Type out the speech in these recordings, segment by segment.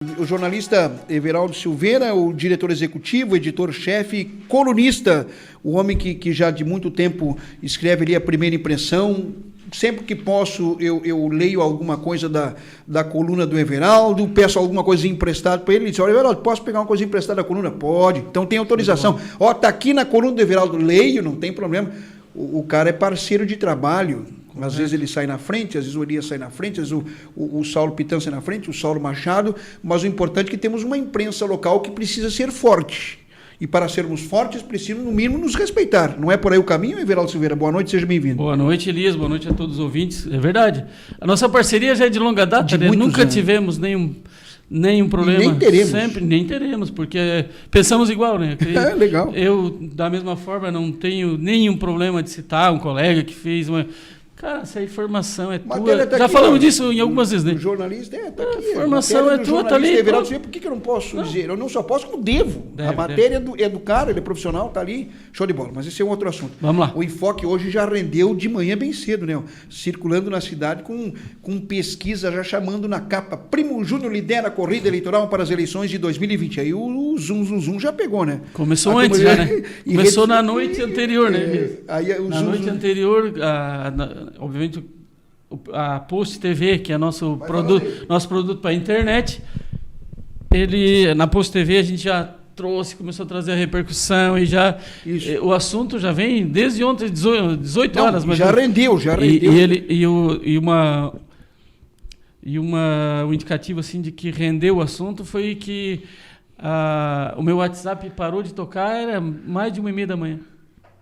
O jornalista Everaldo Silveira, o diretor executivo, editor-chefe, colunista, o homem que já de muito tempo escreve ali a Primeira Impressão. Sempre que posso, eu leio alguma coisa da coluna do Everaldo, peço alguma coisa emprestada para ele. Ele diz: olha, Everaldo, posso pegar uma coisa emprestada da coluna? Pode. Então tem autorização. Ó, tá aqui na coluna do Everaldo, leio, não tem problema. O cara é parceiro de trabalho. Às vezes ele sai na frente, às vezes o Elias sai na frente, às vezes o Saulo Pitã sai na frente, o Saulo Machado, mas o importante é que temos uma imprensa local que precisa ser forte. E para sermos fortes, precisamos, no mínimo, nos respeitar. Não é por aí o caminho, Everaldo Silveira? Boa noite, seja bem-vindo. Boa noite, Elias. Boa noite a todos os ouvintes. É verdade. A nossa parceria já é de longa data, né? Nunca tivemos nenhum problema. Nem teremos, porque pensamos igual, né? É, legal. Eu, da mesma forma, não tenho nenhum problema de citar um colega que fez uma... Cara, essa informação é tua. Tá já aqui, falamos disso em algumas vezes, né? O jornalista tá aqui. A informação é tua, tá ali. Everaldo, por que eu não posso dizer? Eu não só posso, como devo. A matéria é do cara, ele é profissional, tá ali, show de bola. Mas esse é um outro assunto. Vamos lá. O Enfoque hoje já rendeu de manhã bem cedo, né? Circulando na cidade com pesquisa já chamando na capa: Primo Júnior lidera a corrida eleitoral para as eleições de 2020. Aí o zoom já pegou, né? Começou antes já, né? Começou na noite anterior, né? Na noite anterior, obviamente, a Post TV, que é nosso produto para a internet, na Post TV a gente já começou a trazer a repercussão e já o assunto já vem desde ontem, 18 horas. Mas já rendeu. Um indicativo assim de que rendeu o assunto foi que o meu WhatsApp parou de tocar, era mais de 1h30 da manhã.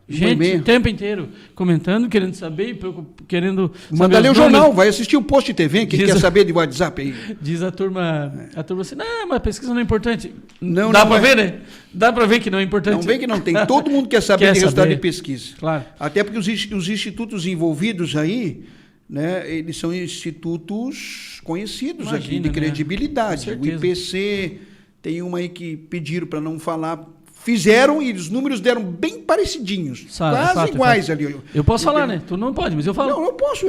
Gente, o tempo inteiro comentando, querendo saber, querendo... Manda ler o jornal, vai assistir o Post TV, quem quer saber de WhatsApp aí. Diz a turma assim: não, mas a pesquisa não é importante. Não, dá para ver, né? Dá para ver que não é importante. Não vem que não tem. Todo mundo quer saber de resultado de pesquisa. Claro. Até porque os institutos envolvidos aí, né, eles são institutos conhecidos aqui, de credibilidade. O IPC, tem uma aí que pediram para não falar... Fizeram e os números deram bem parecidinhos. Quase iguais ali. Eu posso falar, né? Tu não pode, mas eu falo. Não, eu posso.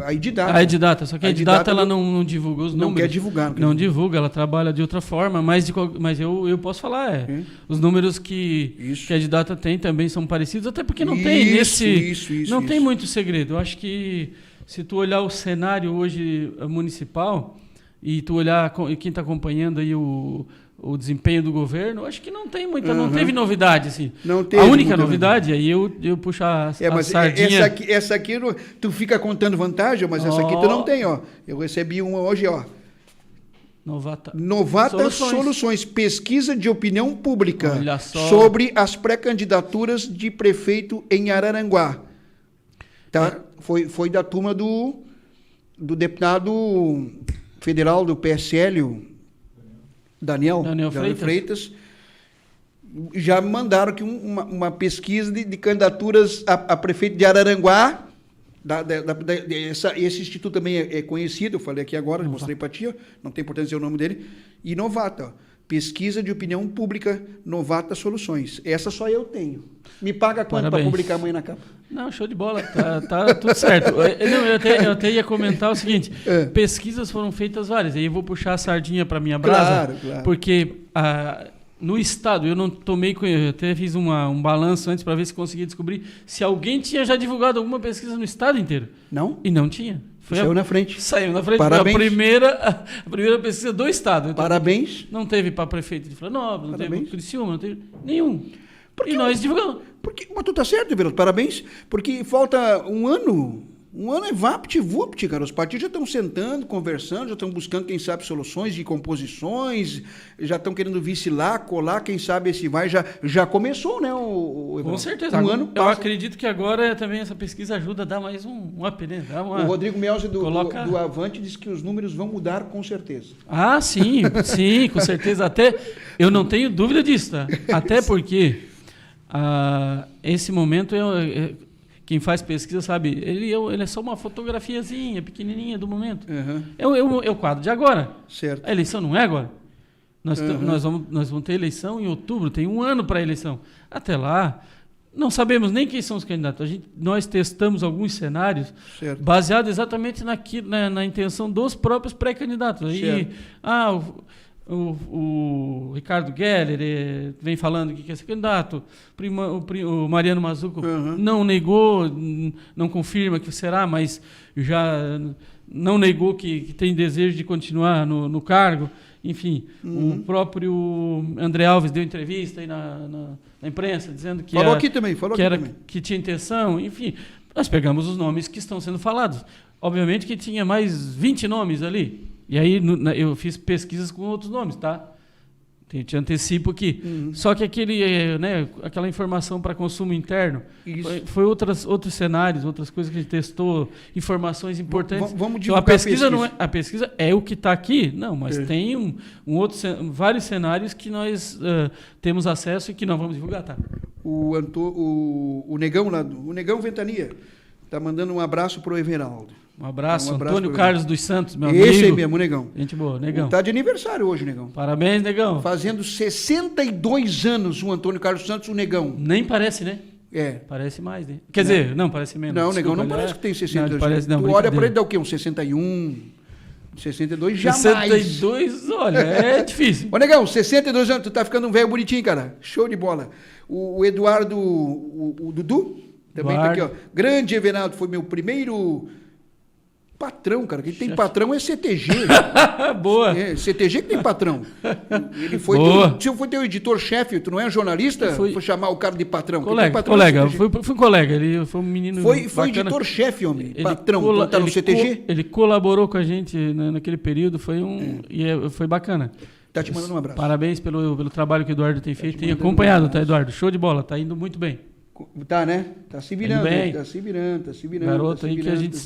A Edidata. A Edidata, só que a Edidata ela não divulga os números. Não quer divulgar. Não divulga, ela trabalha de outra forma, mas eu posso falar. Os números que a Edidata tem também são parecidos, até porque não tem não tem muito segredo. Eu acho que se tu olhar o cenário hoje municipal e tu olhar quem está acompanhando aí o desempenho do governo, acho que não tem muita, não teve novidade, assim. Não teve. A única novidade, aí eu puxo a sardinha... Essa aqui, tu fica contando vantagem, mas essa aqui tu não tem, ó. Eu recebi uma hoje, ó. Novata Soluções, pesquisa de opinião pública sobre as pré-candidaturas de prefeito em Araranguá. Tá? Foi da turma do deputado federal do PSL, Daniel Freitas. Já mandaram aqui uma pesquisa de candidaturas a prefeito de Araranguá. Esse instituto também é conhecido, eu falei aqui agora, mostrei para ti, não tem importância dizer o nome dele. E Novata, pesquisa de opinião pública, Novata Soluções. Essa só eu tenho. Me paga quanto para publicar amanhã na capa? Não, show de bola, tá tudo certo. Eu até ia comentar o seguinte: pesquisas foram feitas várias, aí eu vou puxar a sardinha para minha brasa, claro. Porque no estado, eu não tomei, eu até fiz um balanço antes para ver se conseguia descobrir se alguém tinha já divulgado alguma pesquisa no estado inteiro. Não? E não tinha. Saiu na frente. Parabéns. Foi a primeira pesquisa do estado. Então, parabéns. Não teve para prefeito de Florianópolis, não teve para Criciúma, não teve nenhum. E nós divulgamos. Mas tu tá certo, Everaldo, parabéns, porque falta um ano. Um ano é vapt-vupt, cara. Os partidos já estão sentando, conversando, já estão buscando, quem sabe, soluções de composições, já estão querendo vir se lá, colar, quem sabe esse vai. Já começou, né? Com certeza. Eu acredito que agora também essa pesquisa ajuda a dar mais um up, né? O Rodrigo Melzi do Avante disse que os números vão mudar com certeza. Ah, sim, com certeza. Até eu não tenho dúvida disso, tá? Até porque esse momento quem faz pesquisa sabe, ele é só uma fotografiazinha pequenininha do momento. É o quadro de agora. Certo. A eleição não é agora. Nós vamos ter eleição em outubro, tem um ano para a eleição. Até lá, não sabemos nem quem são os candidatos. Nós testamos alguns cenários baseados exatamente na intenção dos próprios pré-candidatos. Aí, o Ricardo Geller vem falando que quer ser candidato. O Mariano Mazzuco não negou, não confirma que será, mas já não negou que tem desejo de continuar no cargo. Enfim, o próprio André Alves deu entrevista aí na imprensa, dizendo que, que tinha intenção. Enfim, nós pegamos os nomes que estão sendo falados. Obviamente que tinha mais 20 nomes ali. E aí eu fiz pesquisas com outros nomes, tá? Te antecipo aqui. Só que aquela informação para consumo interno foi outros cenários, outras coisas que a gente testou, informações importantes. Vamos divulgar então, a pesquisa é o que está aqui? Não, mas tem vários cenários que nós temos acesso e que não vamos divulgar, tá? O Negão lá, o Negão Ventania, está mandando um abraço para o Everaldo. Um abraço Antônio Carlos dos Santos, meu amigo. Esse aí mesmo, Negão. Gente boa, Negão. Está de aniversário hoje, Negão. Parabéns, Negão. Fazendo 62 anos o Antônio Carlos Santos, o Negão. Nem parece, né? Parece mais, né? Quer dizer, não, parece menos. Não, Negão não parece que tem 62 anos. Tu olha para ele, dá o quê? Um 61, 62, jamais. 62, olha, é difícil. Ô, Negão, 62 anos, tu tá ficando um velho bonitinho, cara. Show de bola. O Eduardo, o Dudu, também tá aqui, ó. Grande Everaldo, foi meu primeiro... patrão, cara. Quem tem patrão é CTG. Boa. CTG que tem patrão. Ele foi teu editor-chefe, tu não é jornalista? Foi chamar o cara de patrão. Colega, fui colega. Ele foi um menino Foi editor-chefe, homem. Patrão. Tá no CTG? Ele colaborou com a gente naquele período. Foi bacana. Tá te mandando um abraço. Parabéns pelo trabalho que o Eduardo tem feito. Tem acompanhado, tá, Eduardo? Show de bola. Tá indo muito bem. Tá, né? Tá se virando. Tá se virando. Garoto aí que a gente...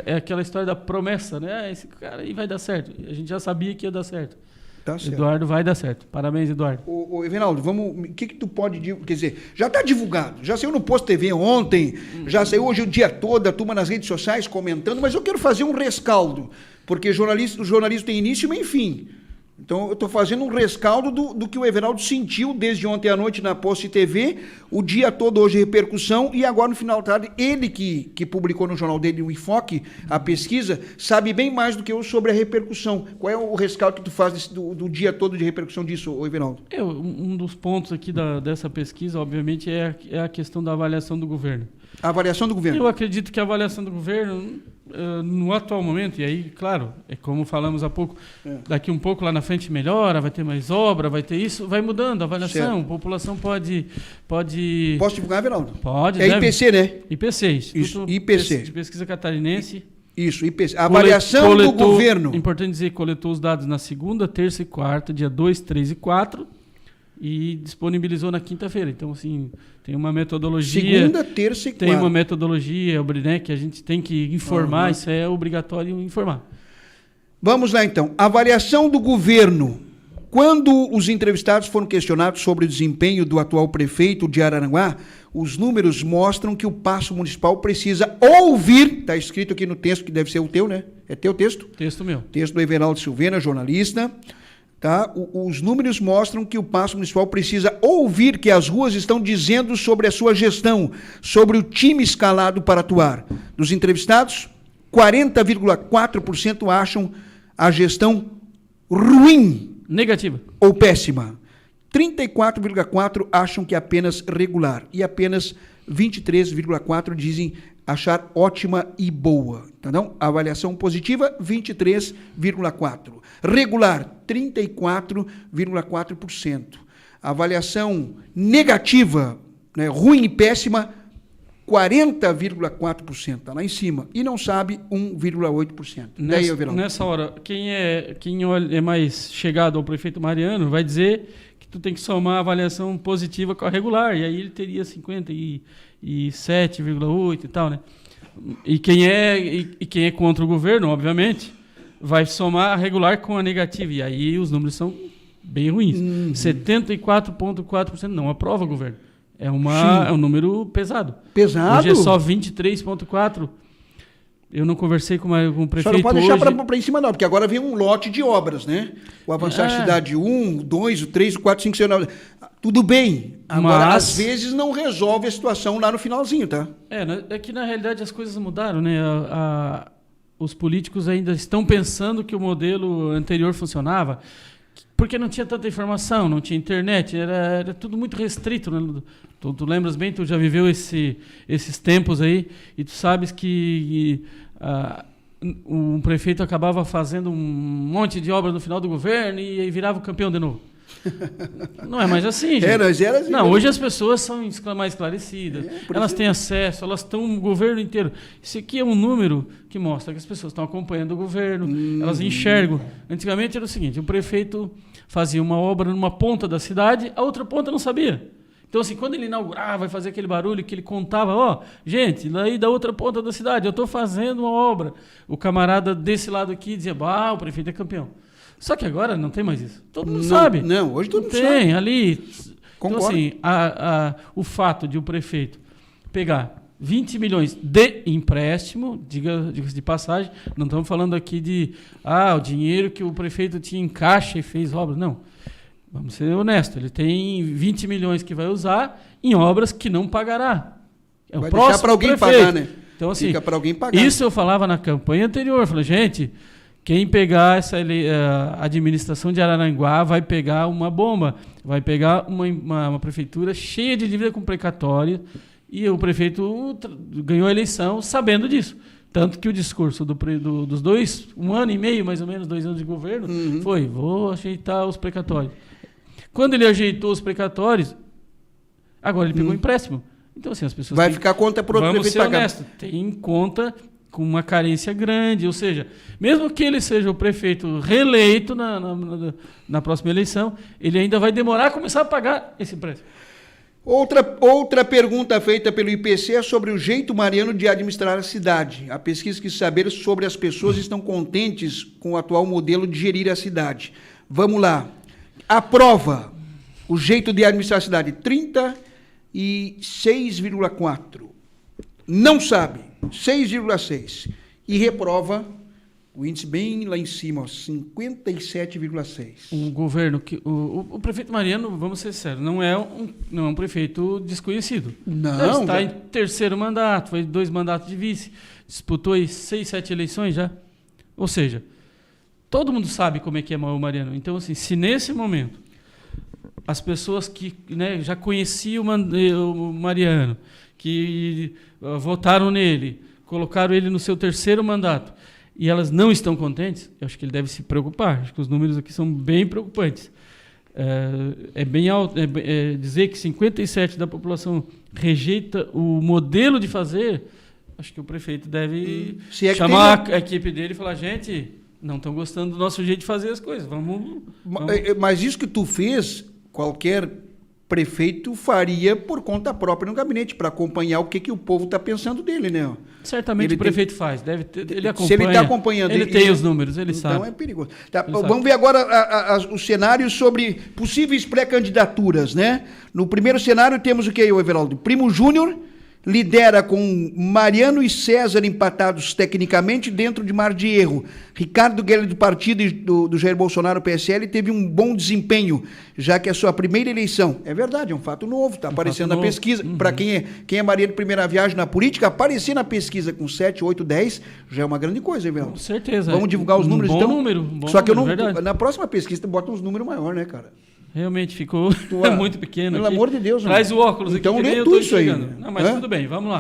É aquela história da promessa, né? Esse cara aí vai dar certo. A gente já sabia que ia dar certo. Tá certo. Eduardo vai dar certo. Parabéns, Eduardo. Ô Everaldo, vamos... O que tu pode... Quer dizer, já tá divulgado. Já saiu no Post TV ontem. Já saiu hoje o dia todo, a turma nas redes sociais comentando. Mas eu quero fazer um rescaldo. Porque o jornalismo tem início, meio e fim. Então, eu estou fazendo um rescaldo do que o Everaldo sentiu desde ontem à noite na Post TV, o dia todo hoje repercussão, e agora no final da tarde, ele que publicou no jornal dele o Enfoque, a pesquisa, sabe bem mais do que eu sobre a repercussão. Qual é o rescaldo que tu faz do dia todo de repercussão disso, Everaldo? Um dos pontos aqui dessa pesquisa, obviamente, é a questão da avaliação do governo. A avaliação do governo? Eu acredito que a avaliação do governo, no atual momento, e aí, claro, é como falamos há pouco, daqui um pouco lá na frente melhora, vai ter mais obra, vai ter isso, vai mudando a avaliação, certo. A população pode... Posso divulgar, Everaldo? Pode, deve. IPC, né? IPC, Instituto IPC. de Pesquisa Catarinense. Isso, IPC. A avaliação do governo. Importante dizer, coletou os dados na segunda, terça e quarta, dia 2, 3 e 4, e disponibilizou na quinta-feira. Então, assim, tem uma metodologia... Segunda, terça e quarta. Tem uma metodologia, né, que a gente tem que informar, isso é obrigatório informar. Vamos lá, então. Avaliação do governo. Quando os entrevistados foram questionados sobre o desempenho do atual prefeito de Araranguá, os números mostram que o Paço Municipal precisa ouvir, está escrito aqui no texto, que deve ser o teu, né? É teu texto? Texto meu. Texto do Everaldo Silveira, jornalista. Tá? Os números mostram que o Paço Municipal precisa ouvir que as ruas estão dizendo sobre a sua gestão, sobre o time escalado para atuar. Dos entrevistados, 40,4% acham a gestão ruim. Negativa. Ou péssima. 34,4% acham que é apenas regular. E apenas 23,4% dizem achar ótima e boa. Entendeu? Avaliação positiva, 23,4%. Regular, 34,4%. Avaliação negativa, né, ruim e péssima, 40,4%. Está lá em cima. E não sabe, 1,8%. Nessa hora, quem é mais chegado ao prefeito Mariano vai dizer que tu tem que somar a avaliação positiva com a regular. E aí ele teria 57,8% e tal, né? E quem é contra o governo, obviamente, vai somar a regular com a negativa. E aí os números são bem ruins. 74,4% não aprova o governo. É um número pesado. Pesado? Hoje é só 23,4%. Eu não conversei com o prefeito. Só não pode deixar para em cima, não, porque agora vem um lote de obras, né? O Avançar Cidade 1, 2, 3, 4, 5, 6, 9. Tudo bem. Agora, às vezes, não resolve a situação lá no finalzinho, tá? É que, na realidade, as coisas mudaram, né? Os políticos ainda estão pensando que o modelo anterior funcionava. Porque não tinha tanta informação, não tinha internet, era tudo muito restrito. Né? Tu lembras bem, tu já viveu esses tempos aí, e tu sabes que um prefeito acabava fazendo um monte de obra no final do governo e aí virava o campeão de novo. Não é mais assim, gente. Era assim. Não, hoje as pessoas são mais esclarecidas, elas têm acesso, elas estão no governo inteiro. Isso aqui é um número que mostra que as pessoas estão acompanhando o governo, elas enxergam. Antigamente era o seguinte, o prefeito fazia uma obra numa ponta da cidade, a outra ponta não sabia. Então, assim, quando ele inaugurava, vai fazer aquele barulho que ele contava, gente, daí da outra ponta da cidade, eu estou fazendo uma obra. O camarada desse lado aqui dizia, o prefeito é campeão. Só que agora não tem mais isso. Todo mundo sabe. Não, hoje todo mundo sabe. Tem, ali. Concordo. Então, assim, o fato de o prefeito pegar 20 milhões de empréstimo, diga-se de passagem, não estamos falando aqui de o dinheiro que o prefeito tinha em caixa e fez obras. Não. Vamos ser honestos. Ele tem 20 milhões que vai usar em obras que não pagará. Vai deixar para alguém pagar, né? Então, assim, fica para alguém pagar. Isso eu falava na campanha anterior. Eu falei, gente, quem pegar essa administração de Araranguá vai pegar uma bomba, vai pegar uma prefeitura cheia de dívida com precatória, e o prefeito ganhou a eleição sabendo disso. Tanto que o discurso dos 1 ano e meio, mais ou menos, 2 anos de governo, foi, vou ajeitar os precatórios. Quando ele ajeitou os precatórios, agora ele pegou empréstimo. Então, assim, as pessoas... Vai ficar conta para outro prefeito pagar. Vamos ser honestos, tem conta com uma carência grande, ou seja, mesmo que ele seja o prefeito reeleito na próxima eleição, ele ainda vai demorar a começar a pagar esse empréstimo. Outra pergunta feita pelo IPC é sobre o jeito mariano de administrar a cidade. A pesquisa quis saber sobre as pessoas estão contentes com o atual modelo de gerir a cidade. Vamos lá. Aprova o jeito de administrar a cidade, 36,4%. Não sabe, 6,6%. E reprova, o índice bem lá em cima, 57,6%. Um governo que... O prefeito Mariano, vamos ser sérios, não é um prefeito desconhecido. Não. Ele está em terceiro mandato, foi 2 mandatos de vice, disputou aí 6, 7 eleições já. Ou seja, todo mundo sabe como é que é o Mariano. Então, assim, se nesse momento as pessoas que já conheciam o Mariano, que votaram nele, colocaram ele no seu terceiro mandato, e elas não estão contentes, eu acho que ele deve se preocupar. Acho que os números aqui são bem preocupantes. É bem alto, dizer que 57% da população rejeita o modelo de fazer, acho que o prefeito deve chamar a equipe dele e falar, gente, não estão gostando do nosso jeito de fazer as coisas, vamos... Mas isso que tu fez, qualquer prefeito faria por conta própria no gabinete, para acompanhar o que o povo está pensando dele, né? Certamente o prefeito faz, ele acompanha. Se ele está acompanhando... Ele tem os números, ele sabe. Então é perigoso. Tá, vamos ver agora os cenários sobre possíveis pré-candidaturas, né? No primeiro cenário temos o que aí, Everaldo? Primo Júnior lidera com Mariano e César empatados tecnicamente dentro de mar de erro. Ricardo Guedes do partido do Jair Bolsonaro, PSL, teve um bom desempenho, já que é a sua primeira eleição. É verdade, é um fato novo, está aparecendo na pesquisa. Para quem é Mariano de primeira viagem na política, aparecer na pesquisa com 7, 8, 10, já é uma grande coisa, Everaldo. Com certeza. Vamos divulgar os números, bom então? Número, um bom Só que número, eu não... Na próxima pesquisa, bota uns números maiores, né, cara? Realmente ficou muito pequeno. Pelo amor de Deus. Traz o óculos então, aqui. Então lê tudo isso aí. Não, mas tudo bem, vamos lá.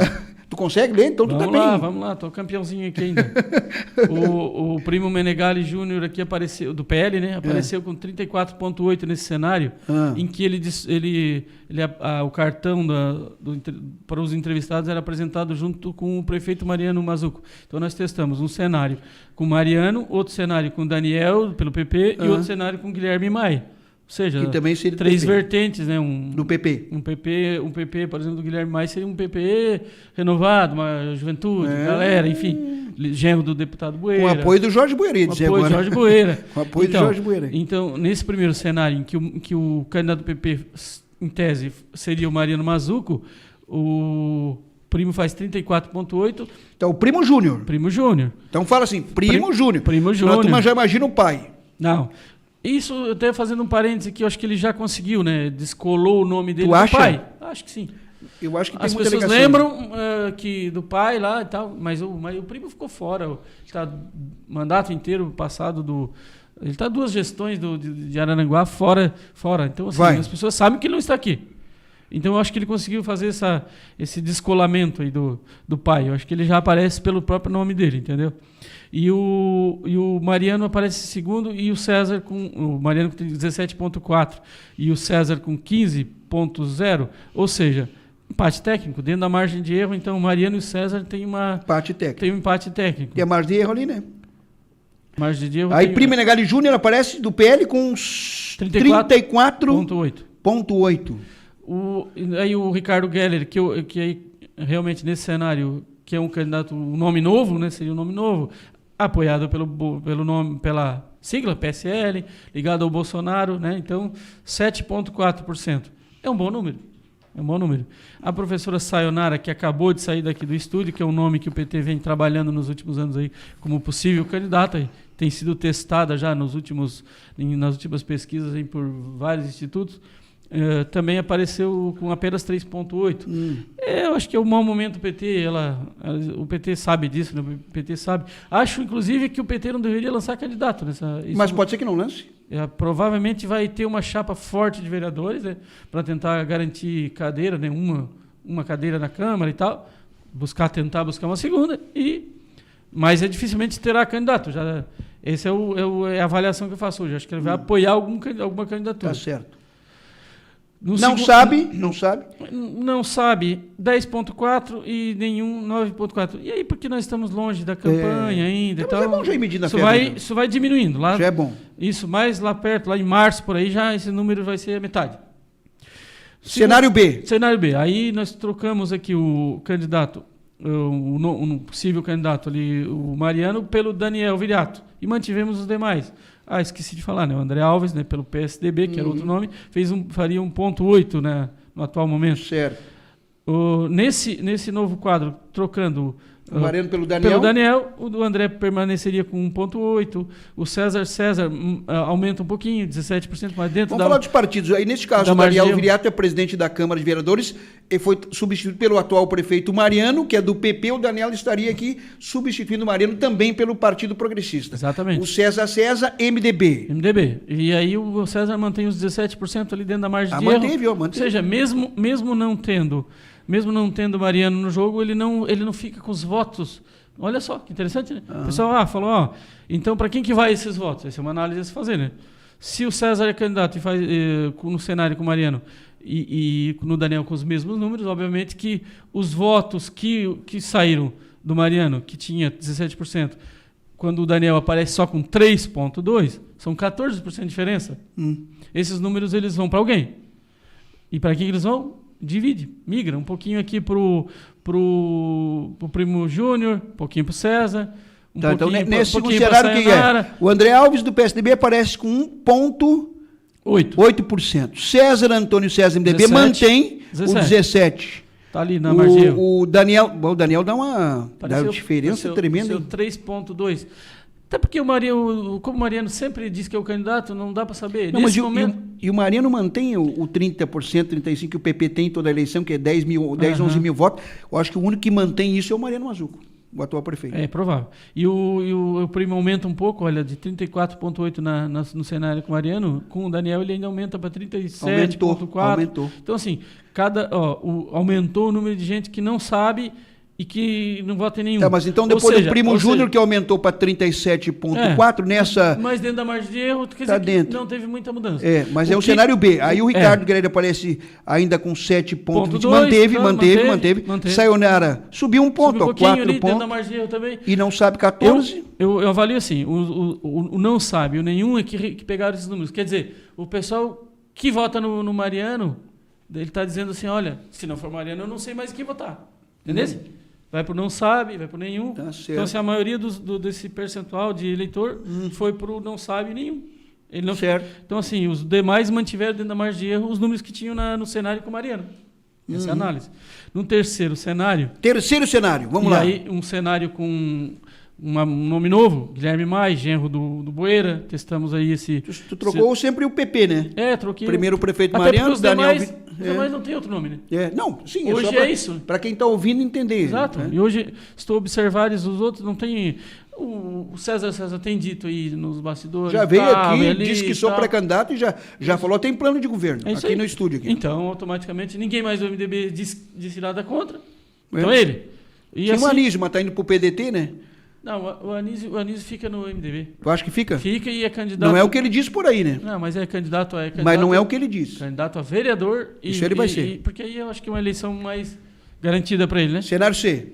Tu consegue ler? Então tu tá bem. Vamos lá, tô campeãozinho aqui ainda. o primo Menegali Júnior aqui apareceu, do PL, né? Apareceu com 34,8 nesse cenário, em que o cartão para os entrevistados era apresentado junto com o prefeito Mariano Mazzuco. Então nós testamos um cenário com Mariano, outro cenário com Daniel, pelo PP, e outro cenário com Guilherme Maia. Ou seja, que também seria 3 vertentes, né? Do PP. Um PP, por exemplo, do Guilherme Maia seria um PP renovado, uma juventude, galera, enfim, genro do deputado Bueira. Com apoio do Jorge Bueira, ia dizer agora. Com apoio do Jorge Bueira. Com apoio do Jorge Bueira. Então, nesse primeiro cenário, em que o candidato do PP, em tese, seria o Mariano Mazzuco, o primo faz 34,8. Então, o primo Júnior. Primo Júnior. Então, fala assim, primo Júnior. Primo Júnior. Tu já imagina o pai. Não. Isso, até fazendo um parênteses aqui, eu acho que ele já conseguiu, né? Descolou o nome dele do pai. Acho que sim. Eu acho que tem as muita pessoas ligação. lembram que do pai lá e tal, mas o primo ficou fora. Tá mandato inteiro passado Ele está 2 gestões de Araranguá fora. Então, assim, as pessoas sabem que ele não está aqui. Então, eu acho que ele conseguiu fazer esse descolamento aí do pai. Eu acho que ele já aparece pelo próprio nome dele, entendeu? E o Mariano aparece em segundo, e o César o Mariano tem 17,4 e o César com 15,0. Ou seja, empate técnico, dentro da margem de erro. Então, o Mariano e o César têm um empate técnico. Tem a margem de erro ali, né? Margem de erro. Aí, Primo Menegali Júnior aparece do PL com 34,8. Aí o Ricardo Geller, que aí, realmente nesse cenário, que é um candidato, um nome novo, né? Seria um nome novo, apoiado pela sigla PSL, ligado ao Bolsonaro, né? Então, 7,4%. É um bom número. A professora Sayonara, que acabou de sair daqui do estúdio, que é um nome que o PT vem trabalhando nos últimos anos aí como possível candidata, tem sido testada já nas últimas pesquisas aí por vários institutos, também apareceu com apenas 3,8. Eu acho que é um mau momento do PT, o PT sabe disso, né? O PT sabe. Acho, inclusive, que o PT não deveria lançar candidato nessa... Mas pode ser que não lance. Provavelmente vai ter uma chapa forte de vereadores, né, para tentar garantir cadeira, né, uma cadeira na Câmara e tal, tentar buscar uma segunda, mas dificilmente terá candidato. Essa é a avaliação que eu faço hoje. Acho que ele vai apoiar alguma candidatura. Tá certo. Não sabe, 10,4 e nenhum 9,4. E aí, porque nós estamos longe da campanha ainda e tal. É bom já ir medindo isso vai diminuindo. Lá, já é bom. Isso, mais lá perto, lá em março, por aí, já esse número vai ser a metade. Cenário B. Aí nós trocamos aqui o candidato, um possível candidato ali, o Mariano, pelo Daniel Viriato. E mantivemos os demais. Esqueci de falar, né? O André Alves, né, pelo PSDB, que era outro nome, faria 1,8, né, no atual momento. Certo. Nesse novo quadro, trocando o Mariano pelo Daniel, o André permaneceria com 1,8. O César aumenta um pouquinho, 17%, mas dentro Vamos falar dos partidos. Aí, nesse caso, o Daniel Viriato é presidente da Câmara de Vereadores e foi substituído pelo atual prefeito Mariano, que é do PP. O Daniel estaria aqui substituindo o Mariano também pelo Partido Progressista. Exatamente. O César, MDB. E aí o César mantém os 17% ali dentro da margem de erro. Manteve. Ou seja, mesmo não tendo Mariano no jogo, ele não fica com os votos. Olha só, que interessante, né? O pessoal falou, então para quem que vai esses votos? Essa é uma análise a se fazer, né? Se o César é candidato e faz no cenário com o Mariano e no Daniel com os mesmos números, obviamente que os votos que saíram do Mariano, que tinha 17%, quando o Daniel aparece só com 3,2%, são 14% de diferença. Esses números eles vão para alguém. E para quem eles vão? Migra um pouquinho aqui pro Primo Júnior, um pouquinho pro César, então nesse cenário que o André Alves do PSDB aparece com 1,8%. César Antônio César MDB 17, mantém 17. O 17. Tá ali na margem. O Daniel dá uma diferença tremenda. 3,2%. Até porque como o Mariano sempre diz que é o candidato, não dá para saber. Não, mas o Mariano mantém o 30%, 35% que o PP tem em toda a eleição, que é 11 mil votos. Eu acho que o único que mantém isso é o Mariano Mazzuco, o atual prefeito. É provável. E o Primo aumenta um pouco, olha, de 34,8% no cenário com o Mariano, com o Daniel ele ainda aumenta para 37,4%. Aumentou. Então, assim, aumentou o número de gente que não sabe e que não vota em nenhum. Mas então depois do Primo Júnior, que aumentou para 37,4%, nessa... Mas dentro da margem de erro, quer dizer que não teve muita mudança. Mas é o cenário B. Aí o Ricardo Guerreiro aparece ainda com 7,20%, manteve. Sayonara subiu um ponto, 4 pontos. Dentro da margem de erro também. E não sabe 14%. Eu avalio assim, o não sabe, o nenhum é que pegaram esses números. Quer dizer, o pessoal que vota no Mariano, ele está dizendo assim, olha, se não for Mariano, eu não sei mais quem votar. Entendeu? Vai por não sabe, vai por nenhum. Tá certo. Então, se a maioria desse percentual de eleitor foi por não sabe nenhum. Ele não certo. Então, assim, os demais mantiveram dentro da margem de erro os números que tinham no cenário com o Mariano. Essa é a análise. No terceiro cenário, vamos lá. E aí, um cenário com um nome novo, Guilherme Maia, genro do Boeira. Testamos aí esse... Tu trocou sempre o PP, né? Troquei. Primeiro o prefeito Mariano, Daniel... Mas não tem outro nome, né? Não, sim. Hoje é isso. Para quem está ouvindo entender. Exato. E hoje, se tu observares os outros, não tem... O César tem dito aí nos bastidores. Já veio aqui, disse que sou pré-candidato e já falou, tem plano de governo aqui no estúdio. Aqui. Então, automaticamente, ninguém mais do MDB disse nada contra. Então, ele. E assim, o Anísio, mas está indo para o PDT, né? Não, o Anísio fica no MDB. Tu acha que fica? Fica e é candidato... Não é o que ele disse por aí, né? Não, mas é candidato... Mas não é o que ele disse. Candidato a vereador. Isso ele vai ser. Porque aí eu acho que é uma eleição mais garantida para ele, né? Cenário C.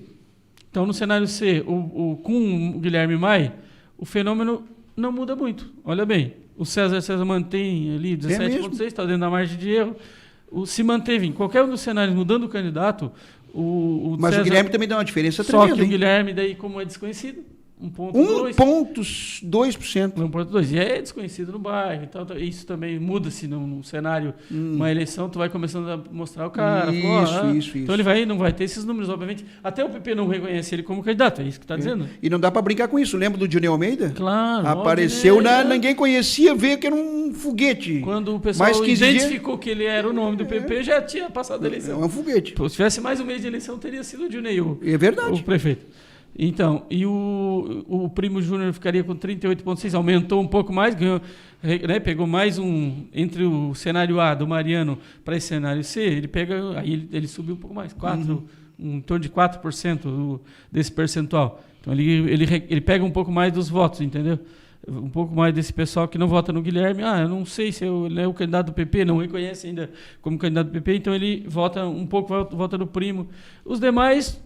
Então, no cenário C, com o Guilherme Maia, o fenômeno não muda muito. Olha bem, o César mantém ali 17,6, está dentro da margem de erro. Se manteve em qualquer um dos cenários, mudando o candidato... Mas César, o Guilherme também dá uma diferença tremenda. Só que o Guilherme, daí, como é desconhecido, 1,2%. 1,2%. E é desconhecido no bairro. Então, isso também muda-se no cenário. Uma eleição, tu vai começando a mostrar o cara. Isso. Então, ele não vai ter esses números, obviamente. Até o PP não reconhece ele como candidato, é isso que está dizendo. E não dá para brincar com isso. Lembra do Dionei Almeida? Claro. Apareceu, ninguém conhecia, veio que era um foguete. Quando o pessoal identificou que ele era o nome do PP, já tinha passado a eleição. É um foguete. Se tivesse mais um mês de eleição, teria sido o Dionei, é verdade. O prefeito. Então, e o Primo Júnior ficaria com 38,6, aumentou um pouco mais, ganhou, né, pegou mais entre o cenário A do Mariano para esse cenário C, aí ele subiu um pouco mais, em torno de 4% desse percentual. Então, ele pega um pouco mais dos votos, entendeu? Um pouco mais desse pessoal que não vota no Guilherme. Eu não sei se ele é o candidato do PP, não reconhece ainda como candidato do PP, então ele vota um pouco, vota no Primo. Os demais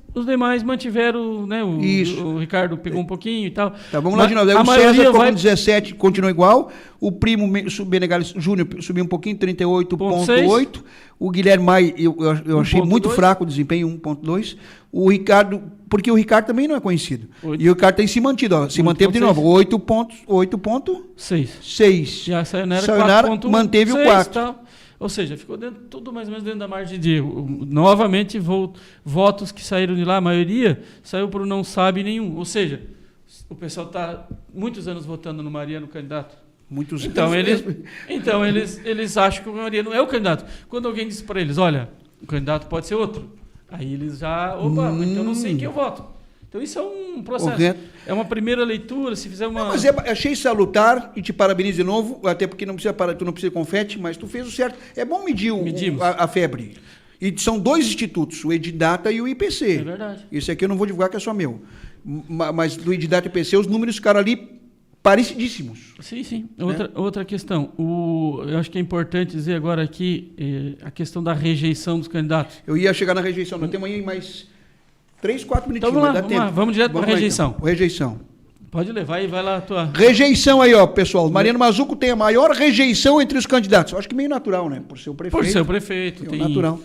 mantiveram, né? O Ricardo pegou um pouquinho e tal. Tá, vamos lá de novo. O César ficou com 17, continua igual. O Primo Benegali Júnior subiu um pouquinho, 38,8. O Guilherme Maia, eu achei muito fraco o desempenho, 1,2. O Ricardo, porque o Ricardo também não é conhecido. 8. E o Ricardo tem se mantido, se manteve de novo, 8,6. E a Sayonara manteve o 4. Tal. Ou seja, ficou tudo mais ou menos dentro da margem de erro. Novamente, votos que saíram de lá, a maioria saiu por não sabe nenhum. Ou seja, o pessoal está muitos anos votando no Mariano candidato. Então eles acham que o Mariano é o candidato. Quando alguém diz para eles, olha, o candidato pode ser outro, aí eles já, então eu não sei quem eu voto. Então isso é um processo. Correto. É uma primeira leitura, se fizer uma... Mas achei salutar e te parabenizo de novo, até porque tu não precisa confete, mas tu fez o certo. É bom medir a febre. E são 2 institutos, o Edidata e o IPC. É verdade. Esse aqui eu não vou divulgar, que é só meu. Mas do Edidata e IPC, os números ficaram ali parecidíssimos. Sim. Outra questão. Eu acho que é importante dizer agora aqui a questão da rejeição dos candidatos. Eu ia chegar na rejeição, nós temos aí mais 3, 4 minutinhos. Então vamos direto para a rejeição. Então. Rejeição. Pode levar e vai lá a tua... Rejeição aí, pessoal. Mariano Mazzuco tem a maior rejeição entre os candidatos. Eu acho que meio natural, né? Por ser o prefeito. Tem natural.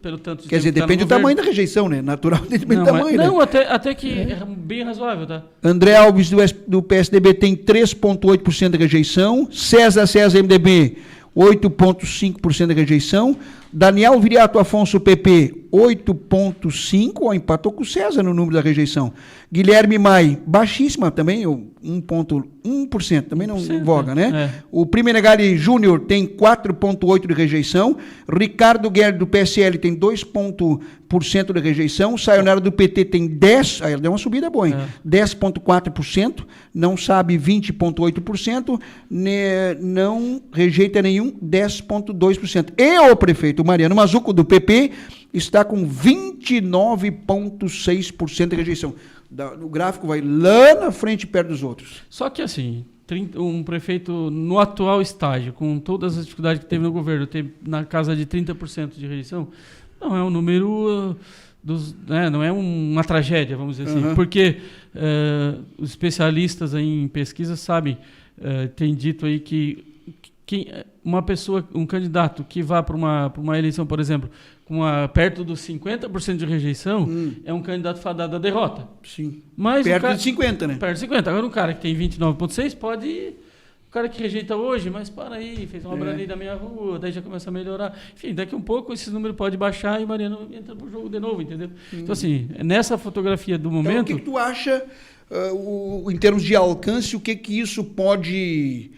Pelo tanto de Quer dizer, depende do tamanho da rejeição, né? Natural depende do tamanho, né? Não, até que é bem razoável, tá? André Alves, do PSDB, tem 3,8% de rejeição. César MDB, 8,5% de rejeição. Daniel Viriato Afonso, PP, 8,5%, empatou com o César no número da rejeição. Guilherme Maia, baixíssima também, 1,1%, também não voga, né? O Primo Benegali Júnior tem 4,8% de rejeição. Ricardo Guerra, do PSL, tem 2% de rejeição. Sayonara, do PT, tem 10%, aí deu uma subida boa, hein? 10,4%, não sabe 20,8%, não rejeita nenhum, 10,2%. E o prefeito Mariano Mazzuco, do PP, está com 29,6% de rejeição. O gráfico vai lá na frente, perto dos outros. Só que assim, um prefeito no atual estágio, com todas as dificuldades que teve no governo, ter na casa de 30% de rejeição, não é um número... não é uma tragédia, vamos dizer assim, porque os especialistas aí em pesquisa sabem, têm dito aí que uma pessoa, um candidato que vá para uma eleição, por exemplo, perto dos 50% de rejeição, é um candidato fadado à derrota. Sim. Mas perto de 50, né? Perto de 50. Agora um cara que tem 29,6 pode... O cara que rejeita hoje, mas para aí, fez uma obra ali da minha rua, daí já começa a melhorar. Enfim, daqui um pouco esse número pode baixar e o Mariano entra pro jogo de novo, entendeu? Então, assim, nessa fotografia do momento... Então, o que tu acha, em termos de alcance, o que isso pode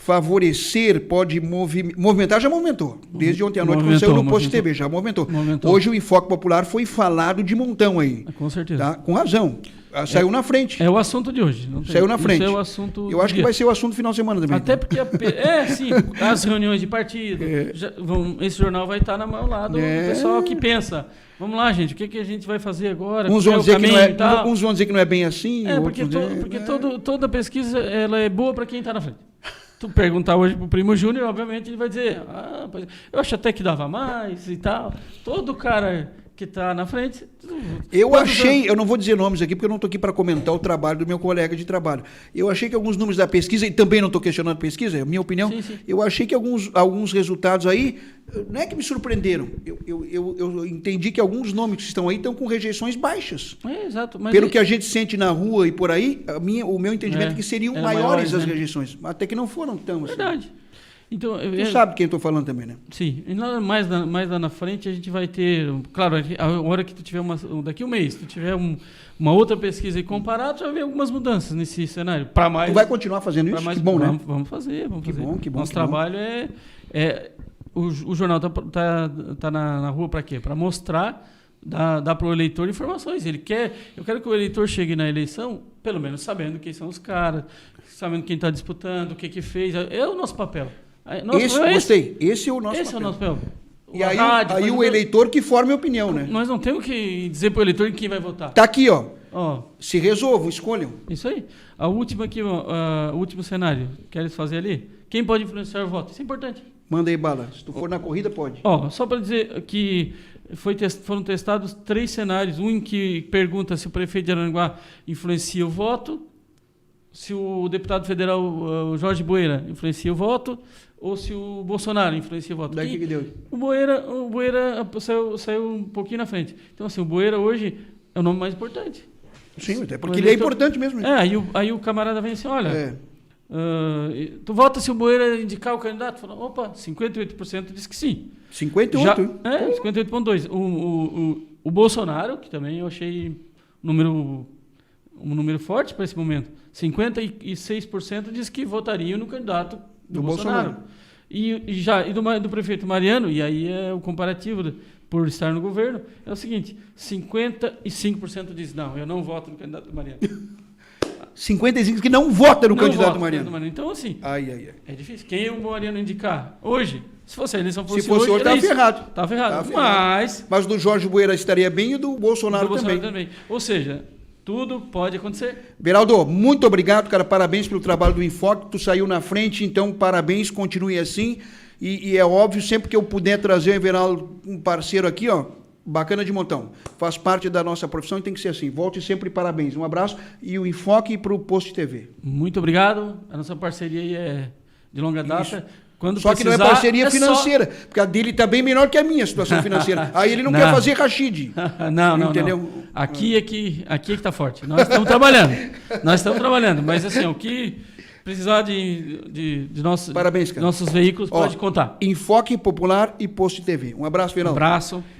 favorecer, pode movimentar, já movimentou. Desde ontem à noite, quando saiu no Post TV, já movimentou. Hoje o Enfoque Popular foi falado de montão aí. Com certeza. Tá? Com razão. Saiu na frente. É o assunto de hoje. Saiu na frente. Isso é o assunto Eu acho que vai ser o assunto do final de semana também. Até porque, sim, as reuniões de partido, esse jornal vai estar na mão lá do pessoal que pensa. Vamos lá, gente, o que a gente vai fazer agora? Uns vão dizer que não é bem assim. Porque toda pesquisa ela é boa para quem está na frente. Tu perguntar hoje pro Primo Júnior, obviamente ele vai dizer, eu acho até que dava mais e tal. Todo cara que está na frente... Eu não vou dizer nomes aqui, porque eu não estou aqui para comentar o trabalho do meu colega de trabalho. Eu achei que alguns números da pesquisa, e também não estou questionando a pesquisa, é a minha opinião, sim. Eu achei que alguns resultados aí, não é que me surpreenderam, eu entendi que alguns nomes que estão aí estão com rejeições baixas. Exato. Mas pelo que a gente sente na rua e por aí, o meu entendimento é que seriam maiores as rejeições, até que não foram tão assim. Verdade. Então, tu sabe quem eu estou falando também, né? Sim. E mais lá na frente a gente vai ter... Claro, a hora que tu tiver daqui a um mês, tu tiver uma outra pesquisa e comparar, tu vai ver algumas mudanças nesse cenário. Para mais... Tu vai continuar fazendo isso? Mais, que bom, né? Vamos fazer. Que bom. Nosso trabalho é... O jornal tá na rua para quê? Para mostrar, dar para o eleitor informações. Eu quero que o eleitor chegue na eleição, pelo menos sabendo quem são os caras, sabendo quem está disputando, o que fez. É o nosso papel. Gostei. Esse é o nosso papel. Esse é o nosso papel. E aí o eleitor que forma a opinião, né? Nós não temos que dizer para o eleitor quem vai votar. Tá aqui, ó. Se resolvam, escolham. Isso aí. A última aqui, o último cenário. Queres fazer ali? Quem pode influenciar o voto? Isso é importante. Manda aí bala. Se tu for na corrida, pode. Só para dizer que foram testados 3 cenários. Um em que pergunta se o prefeito de Araranguá influencia o voto, se o deputado federal o Jorge Boeira influencia o voto, ou se o Bolsonaro influencia o voto. Daí que deu? O Boeira saiu um pouquinho na frente. Então, assim, o Boeira hoje é o nome mais importante. Sim, até porque ele é importante mesmo. Aí o camarada vem assim, olha... tu vota se o Boeira indicar o candidato? Fala, 58% diz que sim. 58%? 58,2%. O Bolsonaro, que também eu achei um número forte para esse momento, 56% diz que votariam no candidato do Bolsonaro. E do prefeito Mariano, e aí é o comparativo por estar no governo, é o seguinte, 55% diz, não, eu não voto no candidato do Mariano. 55% que não vota no candidato do Mariano. Então, assim, é difícil. Quem o Mariano indicar hoje, se fosse a eleição fosse hoje, tá ferrado. Tá ferrado. Mas do Jorge Boeira estaria bem e do Bolsonaro também. Ou seja, tudo pode acontecer. Beraldo, muito obrigado, cara. Parabéns pelo trabalho do Enfoque. Tu saiu na frente, então parabéns, continue assim. E é óbvio, sempre que eu puder trazer o Everaldo, um parceiro aqui, bacana de montão. Faz parte da nossa profissão e tem que ser assim. Volte sempre, parabéns. Um abraço e o Enfoque para o Post TV. Muito obrigado. A nossa parceria aí é de longa data. Isso. Só que não é parceria financeira, porque a dele está bem menor que a minha situação financeira. Aí ele não quer fazer rachide. Não. Entendeu? Aqui é que está forte. Nós estamos trabalhando. Mas assim, o que precisar de Parabéns, cara. nossos veículos, pode contar. Enfoque Popular e Post TV. Um abraço, Fernando. Um abraço.